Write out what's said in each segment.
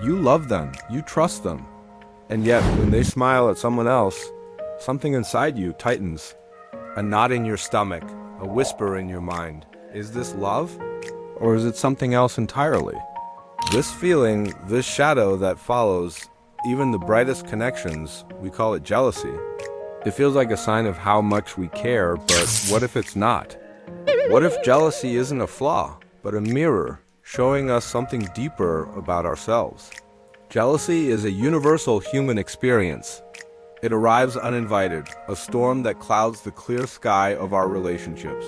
You love them, you trust them. And yet, when they smile at someone else, something inside you tightens. A knot in your stomach, a whisper in your mind. Is this love? Or is it something else entirely? This feeling, this shadow that follows even the brightest connections, we call it jealousy. It feels like a sign of how much we care, but what if it's not? What if jealousy isn't a flaw, but a mirror, showing us something deeper about ourselves? Jealousy is a universal human experience. It arrives uninvited, a storm that clouds the clear sky of our relationships.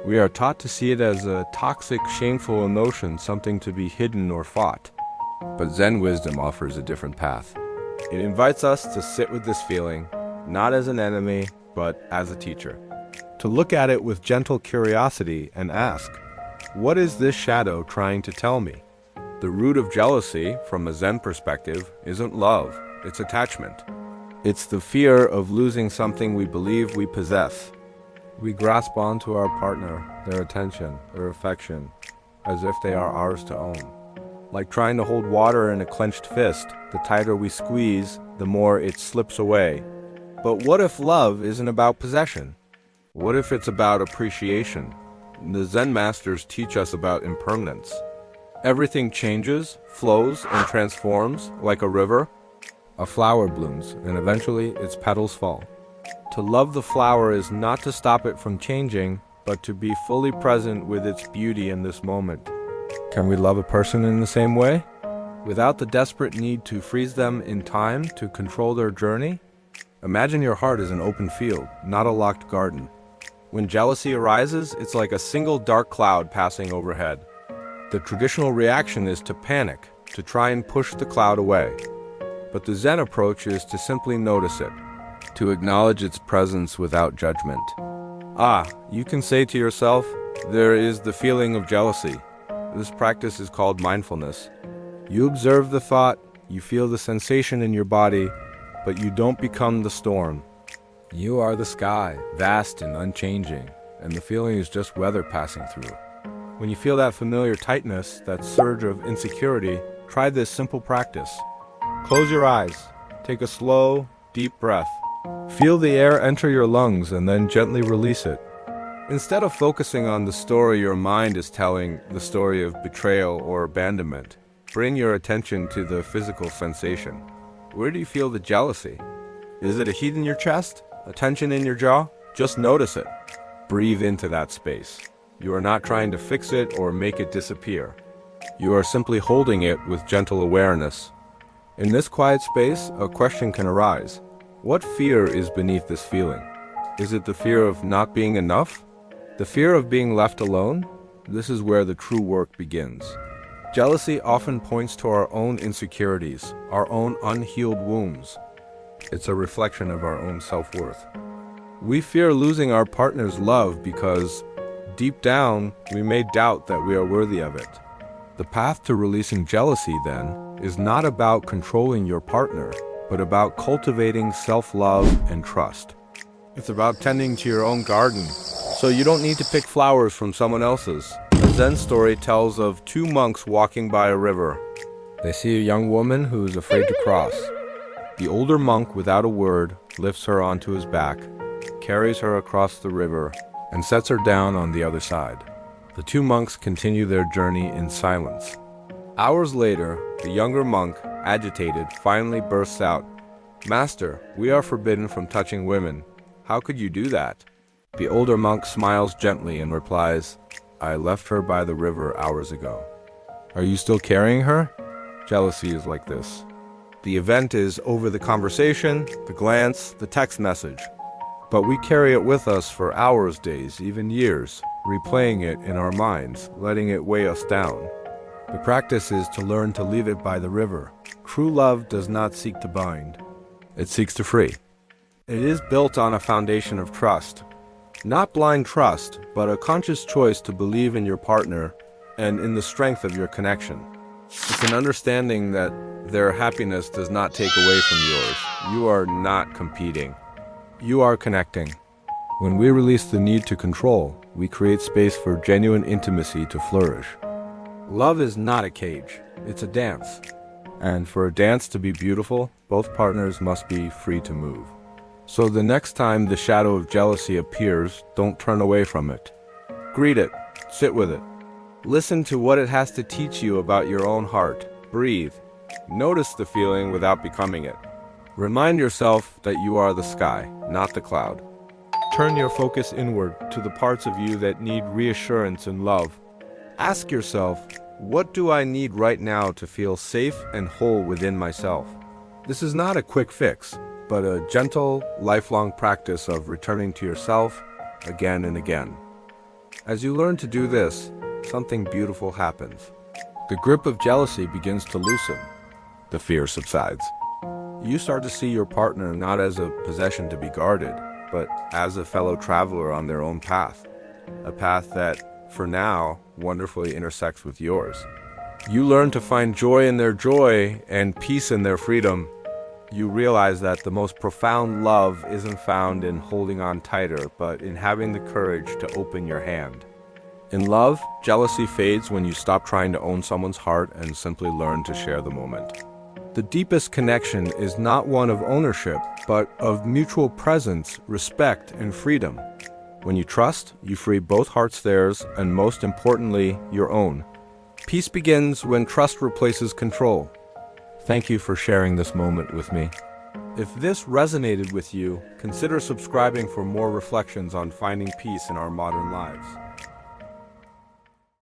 We are taught to see it as a toxic, shameful emotion, something to be hidden or fought. But Zen wisdom offers a different path. It invites us to sit with this feeling, not as an enemy, but as a teacher. To look at it with gentle curiosity and ask, what is this shadow trying to tell me? The root of jealousy, from a Zen perspective, isn't love, it's attachment. It's the fear of losing something we believe we possess. We grasp onto our partner, their attention, their affection, as if they are ours to own. Like trying to hold water in a clenched fist, the tighter we squeeze, the more it slips away. But what if love isn't about possession? What if it's about appreciation? The Zen masters teach us about impermanence. Everything changes, flows, and transforms like a river. A flower blooms, and eventually its petals fall. To love the flower is not to stop it from changing, but to be fully present with its beauty in this moment. Can we love a person in the same way? Without the desperate need to freeze them in time to control their journey? Imagine your heart is an open field, not a locked garden. When jealousy arises, it's like a single dark cloud passing overhead. The traditional reaction is to panic, to try and push the cloud away. But the Zen approach is to simply notice it, to acknowledge its presence without judgment. You can say to yourself, there is the feeling of jealousy. This practice is called mindfulness. You observe the thought, you feel the sensation in your body, but you don't become the storm. You are the sky, vast and unchanging, and the feeling is just weather passing through. When you feel that familiar tightness, that surge of insecurity, try this simple practice. Close your eyes, take a slow, deep breath. Feel the air enter your lungs and then gently release it. Instead of focusing on the story your mind is telling, the story of betrayal or abandonment, bring your attention to the physical sensation. Where do you feel the jealousy? Is it a heat in your chest? A tension in your jaw? Just notice it. Breathe into that space. You are not trying to fix it or make it disappear. You are simply holding it with gentle awareness. In this quiet space, a question can arise. What fear is beneath this feeling? Is it the fear of not being enough? The fear of being left alone? This is where the true work begins. Jealousy often points to our own insecurities, our own unhealed wounds. It's a reflection of our own self-worth. We fear losing our partner's love because, deep down, we may doubt that we are worthy of it. The path to releasing jealousy, then, is not about controlling your partner, but about cultivating self-love and trust. It's about tending to your own garden, so you don't need to pick flowers from someone else's. A Zen story tells of two monks walking by a river. They see a young woman who is afraid to cross. The older monk, without a word, lifts her onto his back, carries her across the river, and sets her down on the other side. The two monks continue their journey in silence. Hours later, the younger monk, agitated, finally bursts out, "Master, we are forbidden from touching women. How could you do that?" The older monk smiles gently and replies, "I left her by the river hours ago." "Are you still carrying her?" Jealousy is like this. The event is over the conversation, the glance, the text message. But we carry it with us for hours, days, even years, replaying it in our minds, letting it weigh us down. The practice is to learn to leave it by the river. True love does not seek to bind. It seeks to free. It is built on a foundation of trust. Not blind trust, but a conscious choice to believe in your partner and in the strength of your connection. It's an understanding that their happiness does not take away from yours. You are not competing. You are connecting. When we release the need to control, we create space for genuine intimacy to flourish. Love is not a cage, it's a dance. And for a dance to be beautiful, both partners must be free to move. So the next time the shadow of jealousy appears, don't turn away from it. Greet it, sit with it. Listen to what it has to teach you about your own heart. Breathe. Notice the feeling without becoming it. Remind yourself that you are the sky, not the cloud. Turn your focus inward to the parts of you that need reassurance and love. Ask yourself, what do I need right now to feel safe and whole within myself? This is not a quick fix, but a gentle, lifelong practice of returning to yourself again and again. As you learn to do this, something beautiful happens. The grip of jealousy begins to loosen. The fear subsides. You start to see your partner not as a possession to be guarded, but as a fellow traveler on their own path. A path that, for now, wonderfully intersects with yours. You learn to find joy in their joy and peace in their freedom. You realize that the most profound love isn't found in holding on tighter, but in having the courage to open your hand. In love, jealousy fades when you stop trying to own someone's heart and simply learn to share the moment. The deepest connection is not one of ownership, but of mutual presence, respect, and freedom. When you trust, you free both hearts, theirs, and most importantly, your own. Peace begins when trust replaces control. Thank you for sharing this moment with me. If this resonated with you, consider subscribing for more reflections on finding peace in our modern lives.